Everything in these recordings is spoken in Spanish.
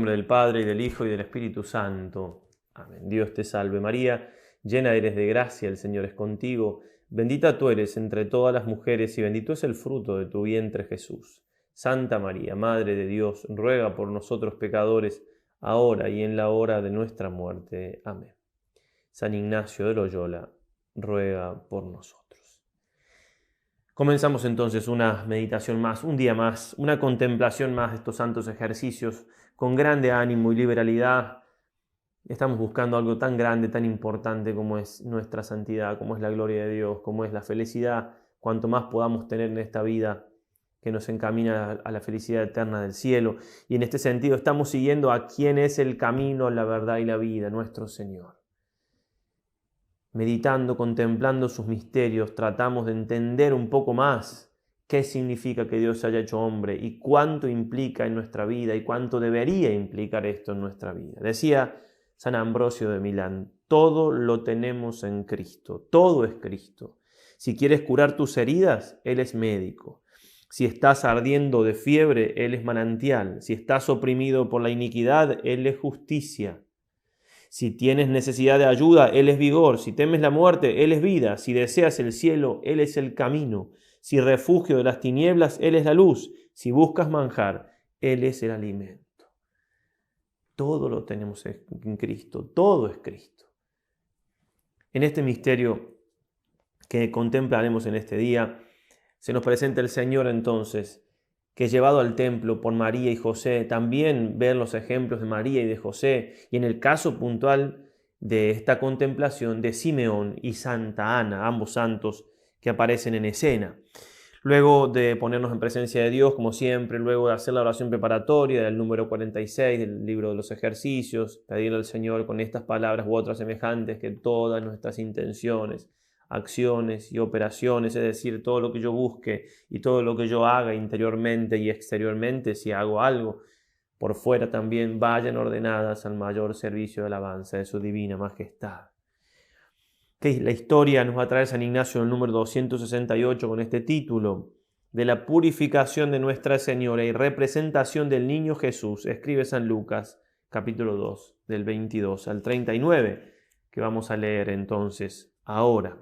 nombre del Padre, y del Hijo, y del Espíritu Santo. Amén. Dios te salve María, llena eres de gracia, el Señor es contigo. Bendita tú eres entre todas las mujeres, y bendito es el fruto de tu vientre Jesús. Santa María, Madre de Dios, ruega por nosotros pecadores, ahora y en la hora de nuestra muerte. Amén. San Ignacio de Loyola, ruega por nosotros. Comenzamos entonces una meditación más, un día más, una contemplación más de estos santos ejercicios con grande ánimo y liberalidad. Estamos buscando algo tan grande, tan importante como es nuestra santidad, como es la gloria de Dios, como es la felicidad. Cuanto más podamos tener en esta vida que nos encamina a la felicidad eterna del cielo. Y en este sentido estamos siguiendo a quien es el camino, la verdad y la vida, nuestro Señor. Meditando, contemplando sus misterios, tratamos de entender un poco más qué significa que Dios se haya hecho hombre y cuánto implica en nuestra vida y cuánto debería implicar esto en nuestra vida. Decía San Ambrosio de Milán, todo lo tenemos en Cristo, todo es Cristo. Si quieres curar tus heridas, Él es médico. Si estás ardiendo de fiebre, Él es manantial. Si estás oprimido por la iniquidad, Él es justicia. Si tienes necesidad de ayuda, Él es vigor. Si temes la muerte, Él es vida. Si deseas el cielo, Él es el camino. Si refugio de las tinieblas, Él es la luz. Si buscas manjar, Él es el alimento. Todo lo tenemos en Cristo, todo es Cristo. En este misterio que contemplaremos en este día, se nos presenta el Señor entonces, que llevado al templo por María y José, también ver los ejemplos de María y de José, y en el caso puntual de esta contemplación de Simeón y Santa Ana, ambos santos que aparecen en escena. Luego de ponernos en presencia de Dios, como siempre, luego de hacer la oración preparatoria del número 46 del libro de los ejercicios, pedirle al Señor con estas palabras u otras semejantes que todas nuestras intenciones, acciones y operaciones, es decir, todo lo que yo busque y todo lo que yo haga interiormente y exteriormente, si hago algo por fuera también, vayan ordenadas al mayor servicio de alabanza de su divina majestad. Que la historia nos va a traer San Ignacio en el número 268 con este título, de la purificación de Nuestra Señora y representación del niño Jesús. Escribe San Lucas, capítulo 2, del 22 al 39, que vamos a leer entonces ahora.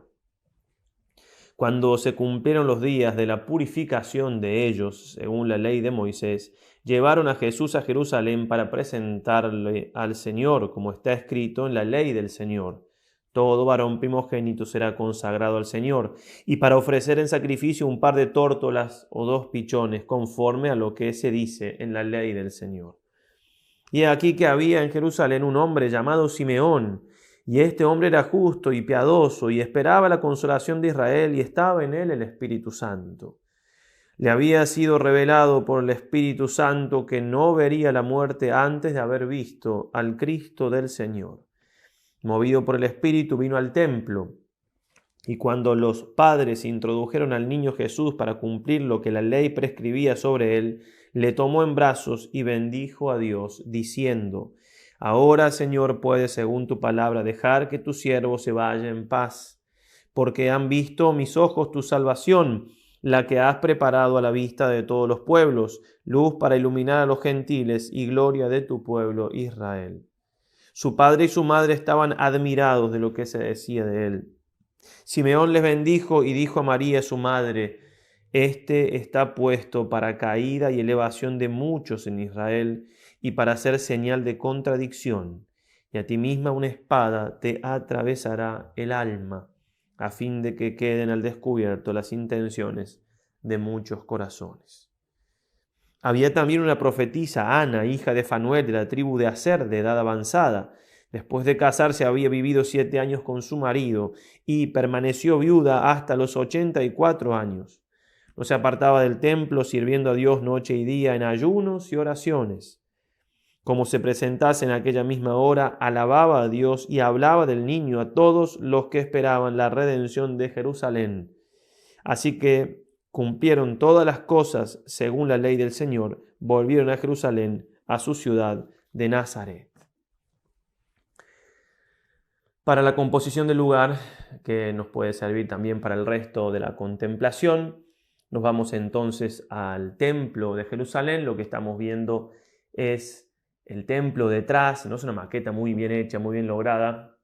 Cuando se cumplieron los días de la purificación de ellos, según la ley de Moisés, llevaron a Jesús a Jerusalén para presentarle al Señor, como está escrito en la ley del Señor. Todo varón primogénito será consagrado al Señor, y para ofrecer en sacrificio un par de tórtolas o 2 pichones, conforme a lo que se dice en la ley del Señor. Y aquí que había en Jerusalén un hombre llamado Simeón, y este hombre era justo y piadoso, y esperaba la consolación de Israel, y estaba en él el Espíritu Santo. Le había sido revelado por el Espíritu Santo que no vería la muerte antes de haber visto al Cristo del Señor. Movido por el Espíritu, vino al templo, y cuando los padres introdujeron al niño Jesús para cumplir lo que la ley prescribía sobre él, le tomó en brazos y bendijo a Dios, diciendo: Ahora, Señor, puedes, según tu palabra, dejar que tu siervo se vaya en paz, porque han visto mis ojos tu salvación, la que has preparado a la vista de todos los pueblos, luz para iluminar a los gentiles y gloria de tu pueblo Israel. Su padre y su madre estaban admirados de lo que se decía de él. Simeón les bendijo y dijo a María, su madre: Este está puesto para caída y elevación de muchos en Israel y para ser señal de contradicción, y a ti misma una espada te atravesará el alma, a fin de que queden al descubierto las intenciones de muchos corazones. Había también una profetisa, Ana, hija de Fanuel, de la tribu de Aser, de edad avanzada. Después de casarse había vivido 7 años con su marido y permaneció viuda hasta los 84 años. No se apartaba del templo, sirviendo a Dios noche y día en ayunos y oraciones. Como se presentase en aquella misma hora, alababa a Dios y hablaba del niño a todos los que esperaban la redención de Jerusalén. Así que cumplieron todas las cosas según la ley del Señor, volvieron a Jerusalén, a su ciudad de Nazaret. Para la composición del lugar, que nos puede servir también para el resto de la contemplación, nos vamos entonces al templo de Jerusalén. Lo que estamos viendo es el templo detrás, no es una maqueta muy bien hecha, muy bien lograda.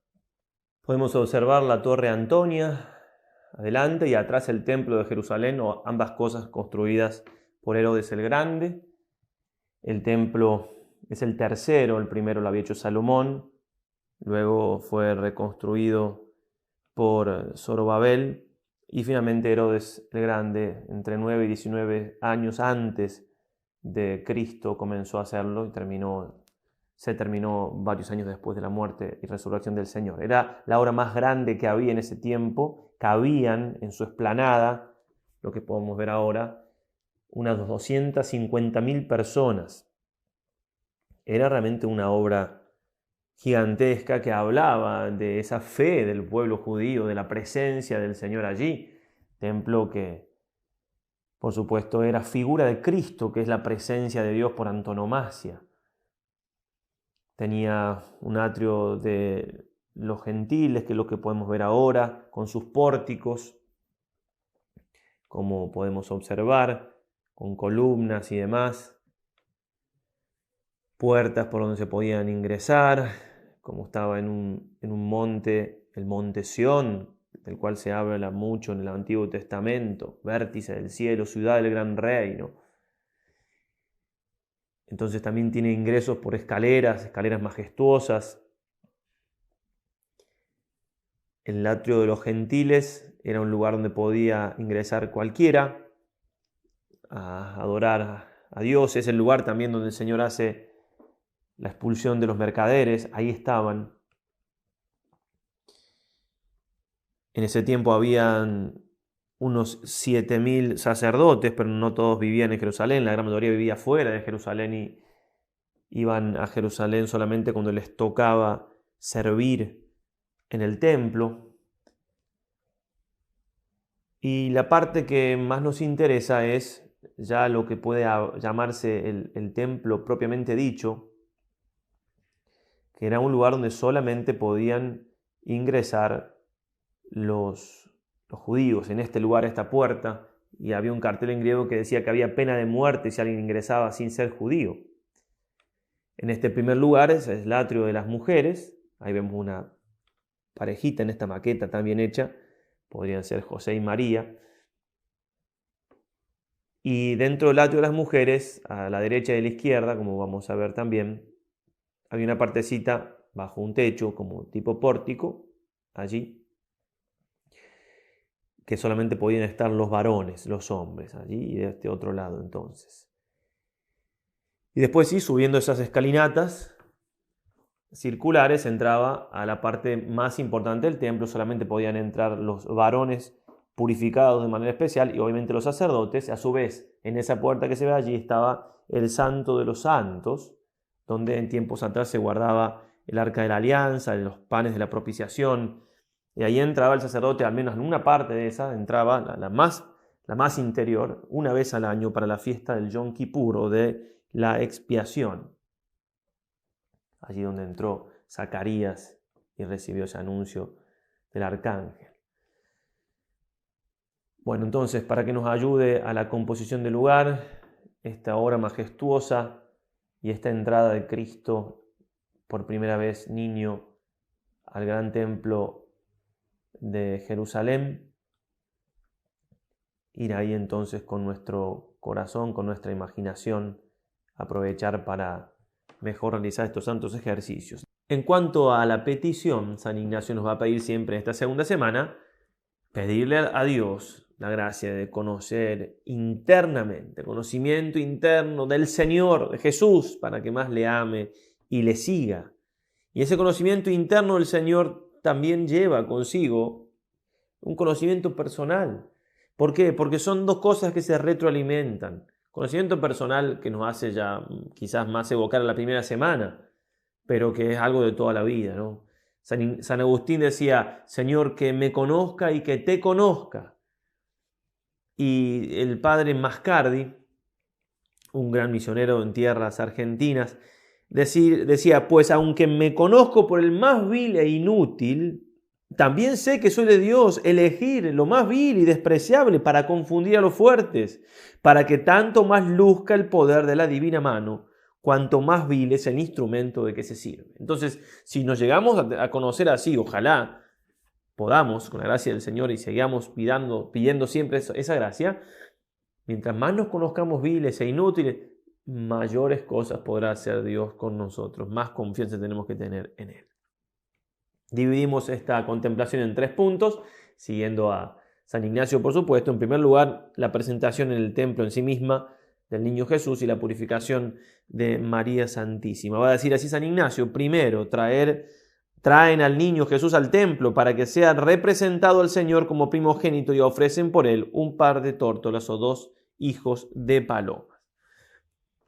Podemos observar la Torre Antonia adelante y atrás el templo de Jerusalén, o ambas cosas construidas por Herodes el Grande. El templo es el tercero, el primero lo había hecho Salomón, luego fue reconstruido por Zorobabel y finalmente Herodes el Grande, entre 9 y 19 años antes de Cristo, comenzó a hacerlo y se terminó varios años después de la muerte y resurrección del Señor. Era la obra más grande que había en ese tiempo. Cabían en su explanada, lo que podemos ver ahora, unas 250.000 personas. Era realmente una obra gigantesca que hablaba de esa fe del pueblo judío, de la presencia del Señor allí. Templo que, por supuesto, era figura de Cristo, que es la presencia de Dios por antonomasia. Tenía un atrio de los gentiles, que es lo que podemos ver ahora, con sus pórticos, como podemos observar, con columnas y demás. Puertas por donde se podían ingresar, como estaba en un monte, el monte Sión, del cual se habla mucho en el Antiguo Testamento, vértice del cielo, ciudad del gran reino. Entonces también tiene ingresos por escaleras majestuosas. El atrio de los gentiles era un lugar donde podía ingresar cualquiera a adorar a Dios. Es el lugar también donde el Señor hace la expulsión de los mercaderes. Ahí estaban. En ese tiempo habían unos 7.000 sacerdotes, pero no todos vivían en Jerusalén. La gran mayoría vivía fuera de Jerusalén y iban a Jerusalén solamente cuando les tocaba servir en el templo. Y la parte que más nos interesa es ya lo que puede llamarse el templo propiamente dicho, que era un lugar donde solamente podían ingresar los judíos. En este lugar, esta puerta, y había un cartel en griego que decía que había pena de muerte si alguien ingresaba sin ser judío. En este primer lugar es el atrio de las mujeres. Ahí vemos una parejita en esta maqueta tan bien hecha. Podrían ser José y María. Y dentro del atrio de las mujeres, a la derecha y a la izquierda, como vamos a ver también, había una partecita bajo un techo, como tipo pórtico, allí, que solamente podían estar los varones, los hombres, allí y de este otro lado entonces. Y después sí, subiendo esas escalinatas circulares, entraba a la parte más importante del templo. Solamente podían entrar los varones purificados de manera especial y obviamente los sacerdotes. A su vez, en esa puerta que se ve allí estaba el Santo de los Santos, donde en tiempos atrás se guardaba el Arca de la Alianza, los panes de la propiciación. Y ahí entraba el sacerdote, al menos en una parte de esa, entraba la más interior, una vez al año para la fiesta del Yom Kippur o de la expiación. Allí donde entró Zacarías y recibió ese anuncio del arcángel. Bueno, entonces, para que nos ayude a la composición del lugar, esta obra majestuosa y esta entrada de Cristo por primera vez niño al gran templo de Jerusalén, ir ahí entonces con nuestro corazón, con nuestra imaginación, aprovechar para mejor realizar estos santos ejercicios. En cuanto a la petición, San Ignacio nos va a pedir siempre en esta segunda semana, pedirle a Dios la gracia de conocer internamente, conocimiento interno del Señor, de Jesús, para que más le ame y le siga. Y ese conocimiento interno del Señor también lleva consigo un conocimiento personal. ¿Por qué? Porque son dos cosas que se retroalimentan. Conocimiento personal que nos hace ya quizás más evocar a la primera semana, pero que es algo de toda la vida, ¿no? San Agustín decía, Señor, que me conozca y que te conozca. Y el padre Mascardi, un gran misionero en tierras argentinas, decía, pues aunque me conozco por el más vil e inútil, también sé que soy de Dios elegir lo más vil y despreciable para confundir a los fuertes, para que tanto más luzca el poder de la divina mano, cuanto más vil es el instrumento de que se sirve. Entonces, si nos llegamos a conocer así, ojalá podamos, con la gracia del Señor, y sigamos pidiendo siempre esa gracia, mientras más nos conozcamos viles e inútiles, mayores cosas podrá hacer Dios con nosotros, más confianza tenemos que tener en Él. Dividimos esta contemplación en 3 puntos, siguiendo a San Ignacio, por supuesto. En primer lugar, la presentación en el templo en sí misma del niño Jesús y la purificación de María Santísima. Va a decir así San Ignacio: primero, traen al niño Jesús al templo para que sea representado al Señor como primogénito y ofrecen por él un par de tórtolas o 2 hijos de palomas.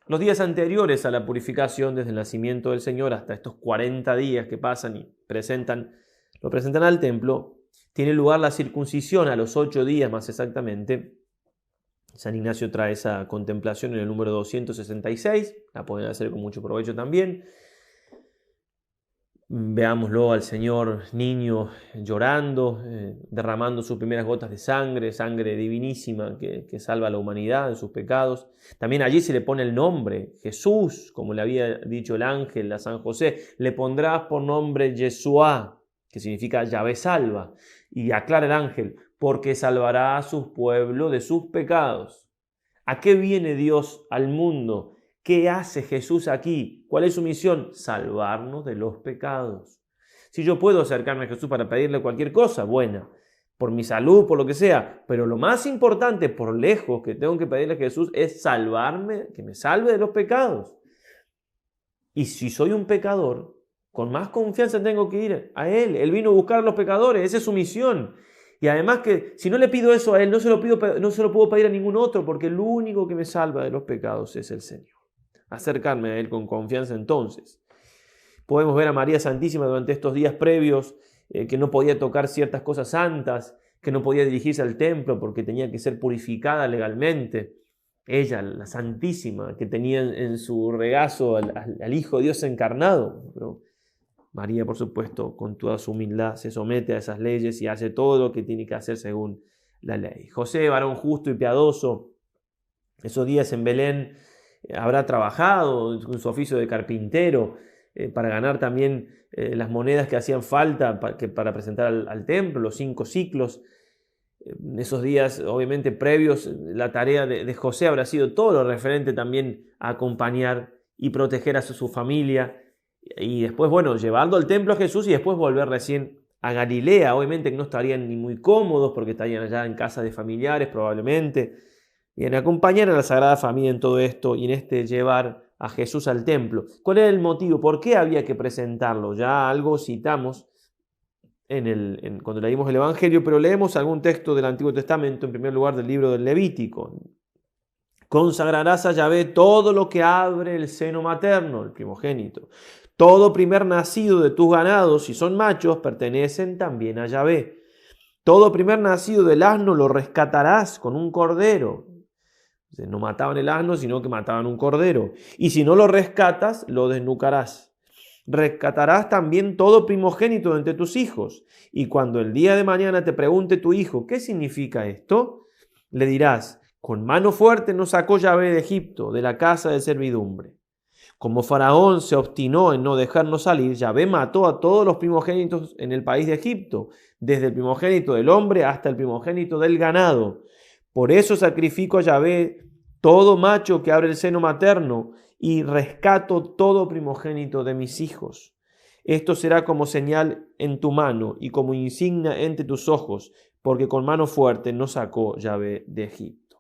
Los días anteriores a la purificación, desde el nacimiento del Señor hasta estos 40 días que pasan y lo presentan al templo, tiene lugar la circuncisión a los 8 días más exactamente. San Ignacio trae esa contemplación en el número 266, la pueden hacer con mucho provecho también. Veámoslo al Señor niño llorando, derramando sus primeras gotas de sangre divinísima que salva a la humanidad de sus pecados. También allí se le pone el nombre, Jesús, como le había dicho el ángel a San José: le pondrás por nombre Yeshua, que significa Yahvé salva. Y aclara el ángel: porque salvará a su pueblo de sus pecados. ¿A qué viene Dios al mundo? ¿Qué hace Jesús aquí? ¿Cuál es su misión? Salvarnos de los pecados. Si yo puedo acercarme a Jesús para pedirle cualquier cosa, buena, por mi salud, por lo que sea, pero lo más importante, por lejos, que tengo que pedirle a Jesús es salvarme, que me salve de los pecados. Y si soy un pecador, con más confianza tengo que ir a Él. Él vino a buscar a los pecadores, esa es su misión. Y además que si no le pido eso a Él, no se lo puedo pedir a ningún otro, porque el único que me salva de los pecados es el Señor. Acercarme a Él con confianza entonces. Podemos ver a María Santísima durante estos días previos que no podía tocar ciertas cosas santas, que no podía dirigirse al templo porque tenía que ser purificada legalmente. Ella, la Santísima, que tenía en su regazo al Hijo de Dios encarnado. Pero María, por supuesto, con toda su humildad, se somete a esas leyes y hace todo lo que tiene que hacer según la ley. José, varón justo y piadoso, esos días en Belén habrá trabajado en su oficio de carpintero para ganar también las monedas que hacían falta para presentar al templo, los 5 siclos. En esos días, obviamente, previos, la tarea de José habrá sido todo lo referente también a acompañar y proteger a su familia. Y después, bueno, llevando al templo a Jesús y después volver recién a Galilea. Obviamente que no estarían ni muy cómodos porque estarían allá en casa de familiares probablemente. Y en acompañar a la Sagrada Familia en todo esto y en este llevar a Jesús al templo. ¿Cuál era el motivo? ¿Por qué había que presentarlo? Ya algo citamos cuando leímos el Evangelio, pero leemos algún texto del Antiguo Testamento, en primer lugar del libro del Levítico. Consagrarás a Yahvé todo lo que abre el seno materno, el primogénito. Todo primer nacido de tus ganados, si son machos, pertenecen también a Yahvé. Todo primer nacido del asno lo rescatarás con un cordero. No mataban el asno, sino que mataban un cordero. Y si no lo rescatas, lo desnucarás. Rescatarás también todo primogénito de entre tus hijos. Y cuando el día de mañana te pregunte tu hijo, ¿qué significa esto? Le dirás: con mano fuerte nos sacó Yahvé de Egipto, de la casa de servidumbre. Como Faraón se obstinó en no dejarnos salir, Yahvé mató a todos los primogénitos en el país de Egipto, desde el primogénito del hombre hasta el primogénito del ganado. Por eso sacrifico a Yahvé todo macho que abre el seno materno y rescato todo primogénito de mis hijos. Esto será como señal en tu mano y como insignia entre tus ojos, porque con mano fuerte nos sacó Yahvé de Egipto.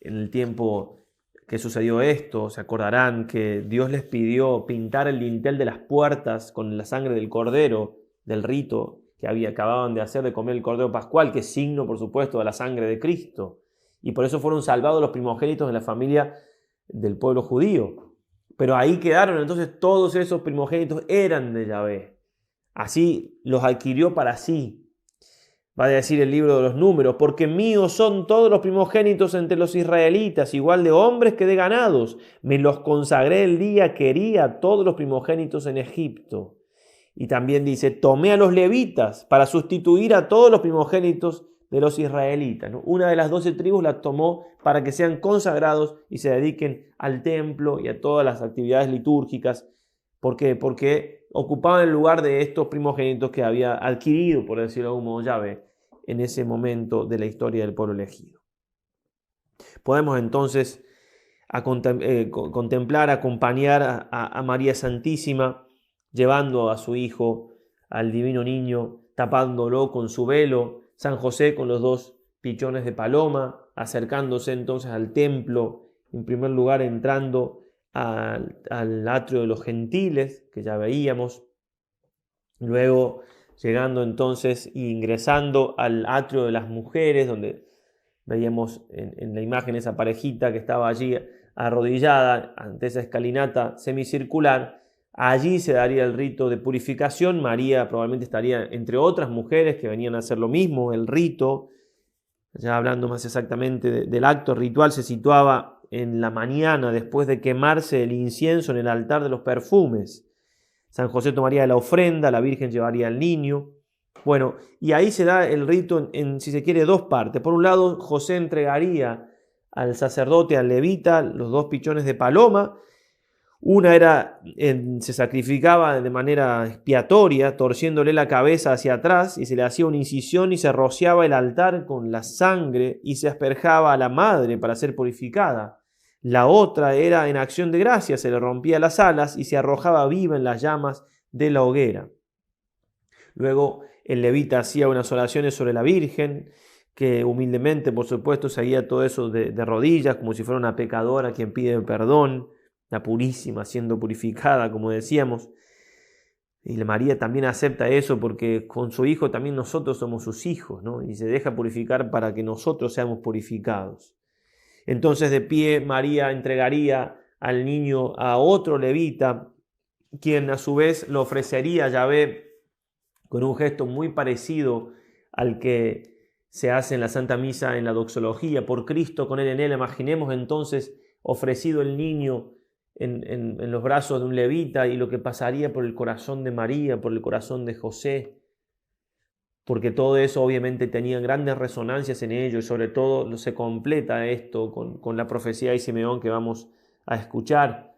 En el tiempo que sucedió esto, se acordarán que Dios les pidió pintar el dintel de las puertas con la sangre del cordero, del rito que acababan de hacer de comer el cordero pascual, que es signo, por supuesto, de la sangre de Cristo. Y por eso fueron salvados los primogénitos de la familia del pueblo judío. Pero ahí quedaron, entonces todos esos primogénitos eran de Yahvé. Así los adquirió para sí. Va a decir el libro de los Números: porque míos son todos los primogénitos entre los israelitas, igual de hombres que de ganados. Me los consagré el día que herí a todos los primogénitos en Egipto. Y también dice: tomé a los levitas para sustituir a todos los primogénitos de los israelitas, ¿no? Una de las 12 tribus la tomó para que sean consagrados y se dediquen al templo y a todas las actividades litúrgicas. ¿Por qué? Porque ocupaban el lugar de estos primogénitos que había adquirido, por decirlo de algún modo, Yahvé en ese momento de la historia del pueblo elegido. Podemos entonces contemplar, acompañar a María Santísima, llevando a su hijo, al divino niño, tapándolo con su velo, San José con los 2 pichones de paloma, acercándose entonces al templo, en primer lugar entrando al atrio de los gentiles, que ya veíamos, luego llegando entonces e ingresando al atrio de las mujeres, donde veíamos en la imagen esa parejita que estaba allí arrodillada ante esa escalinata semicircular. Allí se daría el rito de purificación. María probablemente estaría entre otras mujeres que venían a hacer lo mismo, el rito. Ya hablando más exactamente del acto ritual, se situaba en la mañana después de quemarse el incienso en el altar de los perfumes. San José tomaría la ofrenda, la Virgen llevaría al niño. Bueno, y ahí se da el rito en, si se quiere, 2 partes. Por un lado, José entregaría al sacerdote, al levita, los 2 pichones de paloma. Una era, se sacrificaba de manera expiatoria, torciéndole la cabeza hacia atrás, y se le hacía una incisión y se rociaba el altar con la sangre y se asperjaba a la madre para ser purificada. La otra era en acción de gracia, se le rompía las alas y se arrojaba viva en las llamas de la hoguera. Luego el levita hacía unas oraciones sobre la Virgen, que humildemente, por supuesto, seguía todo eso de rodillas, como si fuera una pecadora quien pide perdón, la purísima siendo purificada, como decíamos. Y María también acepta eso porque con su hijo también nosotros somos sus hijos, ¿no? Y se deja purificar para que nosotros seamos purificados. Entonces de pie María entregaría al niño a otro levita, quien a su vez lo ofrecería a Yahvé con un gesto muy parecido al que se hace en la Santa Misa en la doxología, por Cristo, con él en él. Imaginemos entonces ofrecido el niño en los brazos de un levita y lo que pasaría por el corazón de María, por el corazón de José, porque todo eso obviamente tenía grandes resonancias en ello y sobre todo se completa esto con la profecía de Simeón que vamos a escuchar.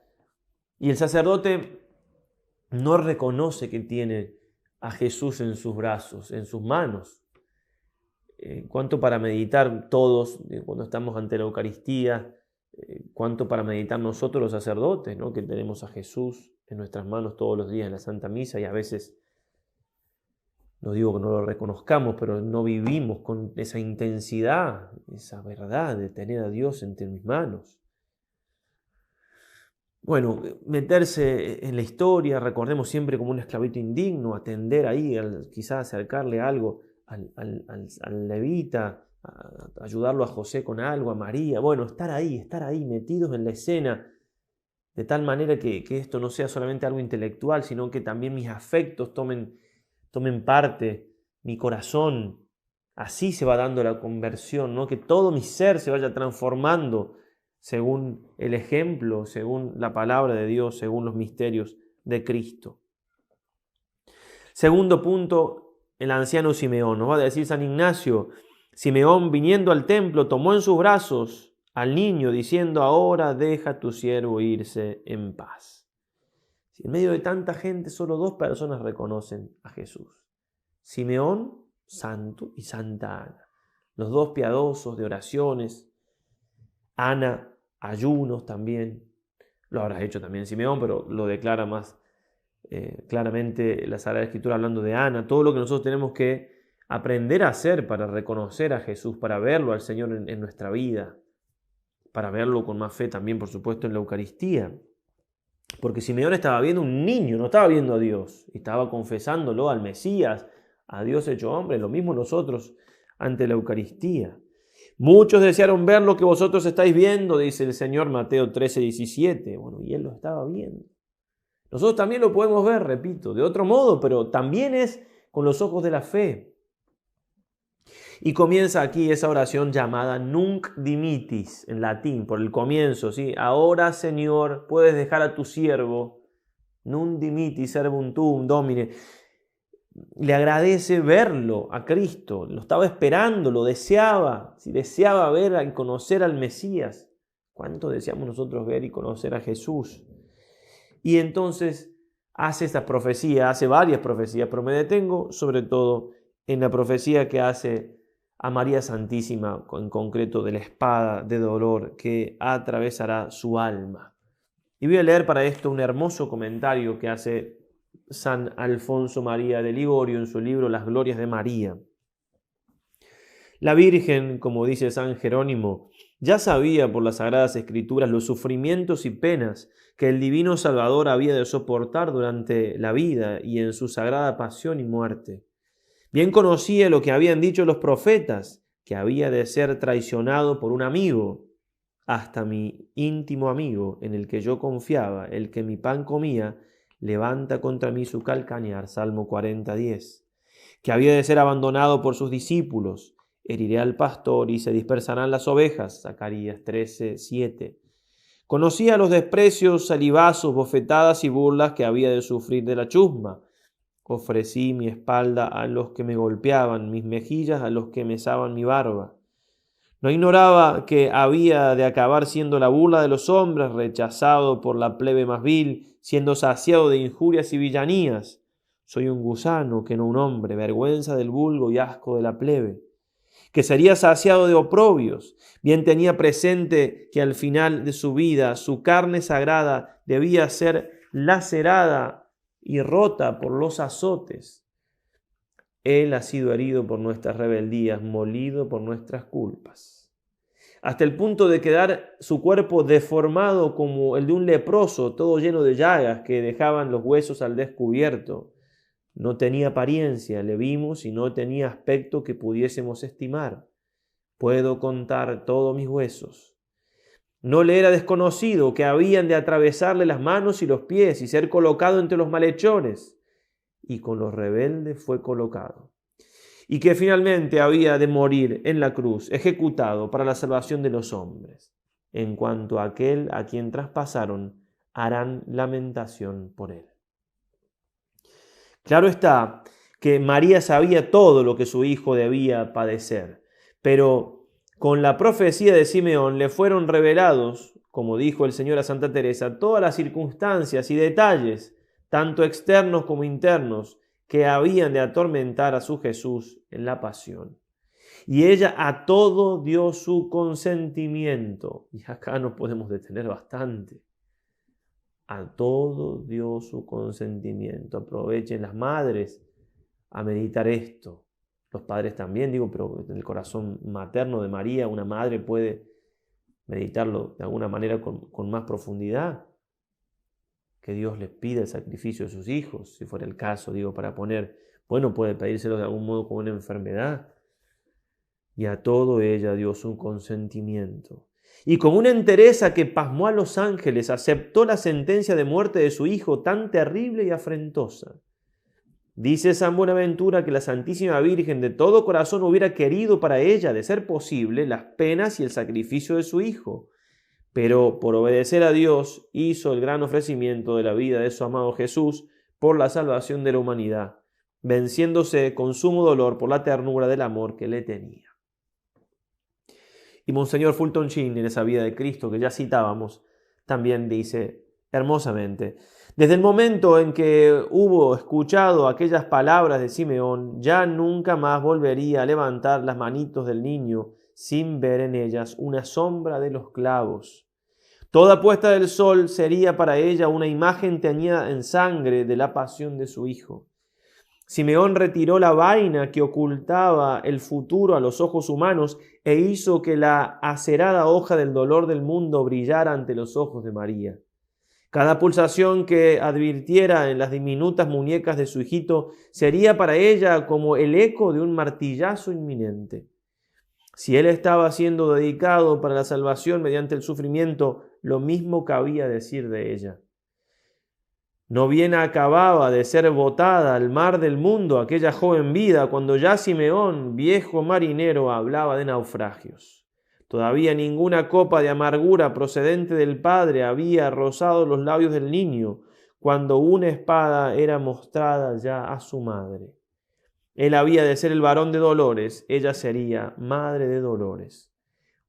Y el sacerdote no reconoce que tiene a Jesús en sus brazos, en sus manos. Cuánto para meditar todos cuando estamos ante la Eucaristía, cuánto para meditar nosotros los sacerdotes, ¿no? Que tenemos a Jesús en nuestras manos todos los días en la Santa Misa y a veces, no digo que no lo reconozcamos, pero no vivimos con esa intensidad, esa verdad de tener a Dios entre mis manos. Bueno, meterse en la historia, recordemos siempre como un esclavito indigno, atender ahí, quizás acercarle algo al levita, ayudarlo a José con algo, a María. Bueno, estar ahí, metidos en la escena, de tal manera que esto no sea solamente algo intelectual, sino que también mis afectos tomen parte, mi corazón. Así se va dando la conversión, ¿no? Que todo mi ser se vaya transformando según el ejemplo, según la palabra de Dios, según los misterios de Cristo. Segundo punto, el anciano Simeón. Nos va a decir San Ignacio: Simeón, viniendo al templo, tomó en sus brazos al niño, diciendo: ahora deja tu siervo irse en paz. En medio de tanta gente, solo 2 personas reconocen a Jesús: Simeón, santo, y Santa Ana, los 2 piadosos de oraciones. Ana, ayunos también, lo habrá hecho también Simeón, pero lo declara más claramente la Sagrada Escritura hablando de Ana. Todo lo que nosotros tenemos que aprender a hacer para reconocer a Jesús, para verlo al Señor en nuestra vida, para verlo con más fe también, por supuesto, en la Eucaristía. Porque Simeón estaba viendo un niño, no estaba viendo a Dios, estaba confesándolo al Mesías, a Dios hecho hombre. Lo mismo nosotros ante la Eucaristía. Muchos desearon ver lo que vosotros estáis viendo, dice el Señor, Mateo 13:17. Bueno, y él lo estaba viendo. Nosotros también lo podemos ver, repito, de otro modo, pero también es con los ojos de la fe. Y comienza aquí esa oración llamada Nunc Dimittis, en latín, por el comienzo, ¿sí? Ahora, Señor, puedes dejar a tu siervo, Nunc Dimittis servum tuum, Domine. le agradece verlo a Cristo, lo estaba esperando, lo deseaba, si deseaba ver y conocer al Mesías. ¿Cuánto deseamos nosotros ver y conocer a Jesús? Y entonces hace esta profecía, hace varias profecías, pero me detengo sobre todo en la profecía que hace a María Santísima, en concreto de la espada de dolor que atravesará su alma. Y voy a leer para esto un hermoso comentario que hace San Alfonso María de Ligorio en su libro Las Glorias de María. La Virgen, como dice San Jerónimo, ya sabía por las Sagradas Escrituras los sufrimientos y penas que el Divino Salvador había de soportar durante la vida y en su sagrada pasión y muerte. Bien conocía lo que habían dicho los profetas, que había de ser traicionado por un amigo, hasta mi íntimo amigo, en el que yo confiaba, el que mi pan comía, levanta contra mí su calcañar, Salmo 40:10, que había de ser abandonado por sus discípulos, heriré al pastor y se dispersarán las ovejas, Zacarías 13:7. Conocía los desprecios, salivazos, bofetadas y burlas que había de sufrir de la chusma. Ofrecí mi espalda a los que me golpeaban, mis mejillas a los que mesaban mi barba. No ignoraba que había de acabar siendo la burla de los hombres, rechazado por la plebe más vil, siendo saciado de injurias y villanías. Soy un gusano, que no un hombre, vergüenza del vulgo y asco de la plebe. Que sería saciado de oprobios. Bien tenía presente que al final de su vida su carne sagrada debía ser lacerada y rota por los azotes. Él ha sido herido por nuestras rebeldías, molido por nuestras culpas, hasta el punto de quedar su cuerpo deformado como el de un leproso, todo lleno de llagas que dejaban los huesos al descubierto. No tenía apariencia, le vimos, y no tenía aspecto que pudiésemos estimar. Puedo contar todos mis huesos. No le era desconocido que habían de atravesarle las manos y los pies y ser colocado entre los malhechores. Y con los rebeldes fue colocado. Y que finalmente había de morir en la cruz, ejecutado para la salvación de los hombres. En cuanto a aquel a quien traspasaron, harán lamentación por él. Claro está que María sabía todo lo que su hijo debía padecer, pero con la profecía de Simeón le fueron revelados, como dijo el Señor a Santa Teresa, todas las circunstancias y detalles, tanto externos como internos, que habían de atormentar a su Jesús en la pasión. Y ella a todo dio su consentimiento. Y acá nos podemos detener bastante. A todo dio su consentimiento. Aprovechen las madres a meditar esto. Los padres también, pero en el corazón materno de María, una madre puede meditarlo de alguna manera con más profundidad. Que Dios les pida el sacrificio de sus hijos, si fuera el caso, para poner, puede pedírselo de algún modo como una enfermedad. Y a todo ella dio su consentimiento. Y con una entereza que pasmó a los ángeles, aceptó la sentencia de muerte de su hijo tan terrible y afrentosa. Dice San Buenaventura que la Santísima Virgen de todo corazón hubiera querido para ella, de ser posible, las penas y el sacrificio de su hijo. Pero por obedecer a Dios hizo el gran ofrecimiento de la vida de su amado Jesús por la salvación de la humanidad, venciéndose con sumo dolor por la ternura del amor que le tenía. Y Monseñor Fulton Sheen, en esa vida de Cristo que ya citábamos, también dice hermosamente: desde el momento en que hubo escuchado aquellas palabras de Simeón, ya nunca más volvería a levantar las manitos del niño sin ver en ellas una sombra de los clavos. Toda puesta del sol sería para ella una imagen teñida en sangre de la pasión de su hijo. Simeón retiró la vaina que ocultaba el futuro a los ojos humanos e hizo que la acerada hoja del dolor del mundo brillara ante los ojos de María. Cada pulsación que advirtiera en las diminutas muñecas de su hijito sería para ella como el eco de un martillazo inminente. Si él estaba siendo dedicado para la salvación mediante el sufrimiento, lo mismo cabía decir de ella. No bien acababa de ser botada al mar del mundo aquella joven vida, cuando ya Simeón, viejo marinero, hablaba de naufragios. Todavía ninguna copa de amargura procedente del Padre había rozado los labios del niño, cuando una espada era mostrada ya a su madre. Él había de ser el varón de dolores, ella sería madre de dolores.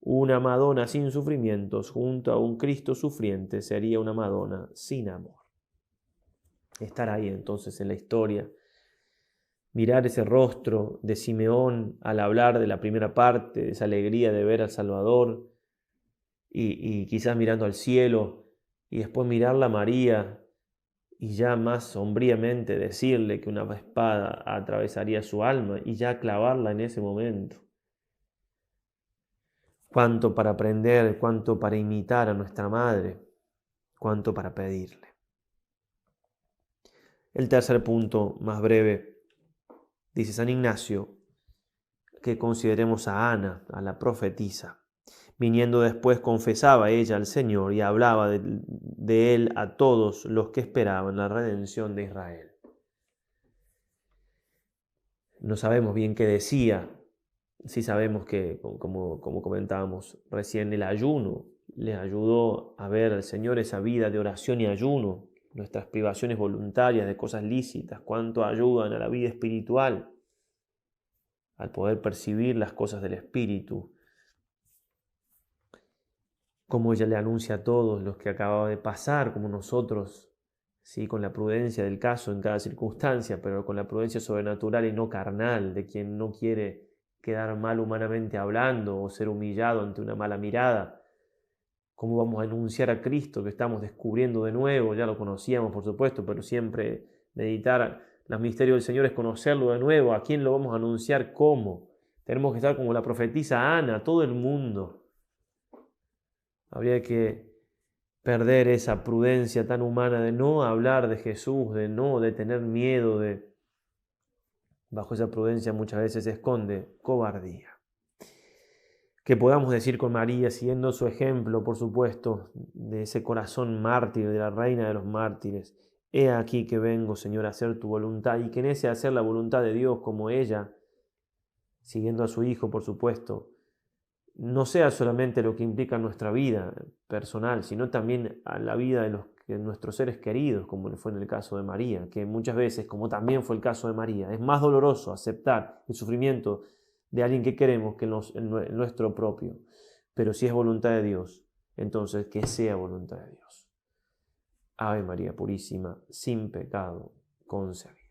Una Madonna sin sufrimientos junto a un Cristo sufriente sería una Madonna sin amor. Estar ahí entonces en la historia, mirar ese rostro de Simeón al hablar de la primera parte, de esa alegría de ver al Salvador, y quizás mirando al cielo, y después mirarla a María, y ya más sombríamente decirle que una espada atravesaría su alma, y ya clavarla en ese momento. Cuánto para aprender, cuánto para imitar a nuestra Madre, cuánto para pedirle. El tercer punto, más breve, dice San Ignacio, que consideremos a Ana, a la profetisa. Viniendo después confesaba ella al Señor y hablaba de él a todos los que esperaban la redención de Israel. No sabemos bien qué decía, sí sabemos que, como comentábamos recién, el ayuno le ayudó a ver al Señor esa vida de oración y ayuno, nuestras privaciones voluntarias de cosas lícitas, cuánto ayudan a la vida espiritual, al poder percibir las cosas del Espíritu, como ella le anuncia a todos los que acababa de pasar, como nosotros, sí, con la prudencia del caso en cada circunstancia, pero con la prudencia sobrenatural y no carnal, de quien no quiere quedar mal humanamente hablando o ser humillado ante una mala mirada. ¿Cómo vamos a anunciar a Cristo que estamos descubriendo de nuevo? Ya lo conocíamos, por supuesto, pero siempre meditar los misterios del Señor es conocerlo de nuevo. ¿A quién lo vamos a anunciar? ¿Cómo? Tenemos que estar como la profetisa Ana, todo el mundo. Habría que perder esa prudencia tan humana de no hablar de Jesús, de tener miedo, bajo esa prudencia muchas veces se esconde cobardía. Que podamos decir con María, siguiendo su ejemplo, por supuesto, de ese corazón mártir, de la reina de los mártires: he aquí que vengo, Señor, a hacer tu voluntad, y que en ese hacer la voluntad de Dios como ella, siguiendo a su Hijo, por supuesto, no sea solamente lo que implica nuestra vida personal, sino también a la vida de nuestros seres queridos, como fue en el caso de María, que muchas veces, como también fue el caso de María, es más doloroso aceptar el sufrimiento de alguien que queremos que el nuestro propio. Pero si es voluntad de Dios, entonces que sea voluntad de Dios. Ave María Purísima, sin pecado concebida.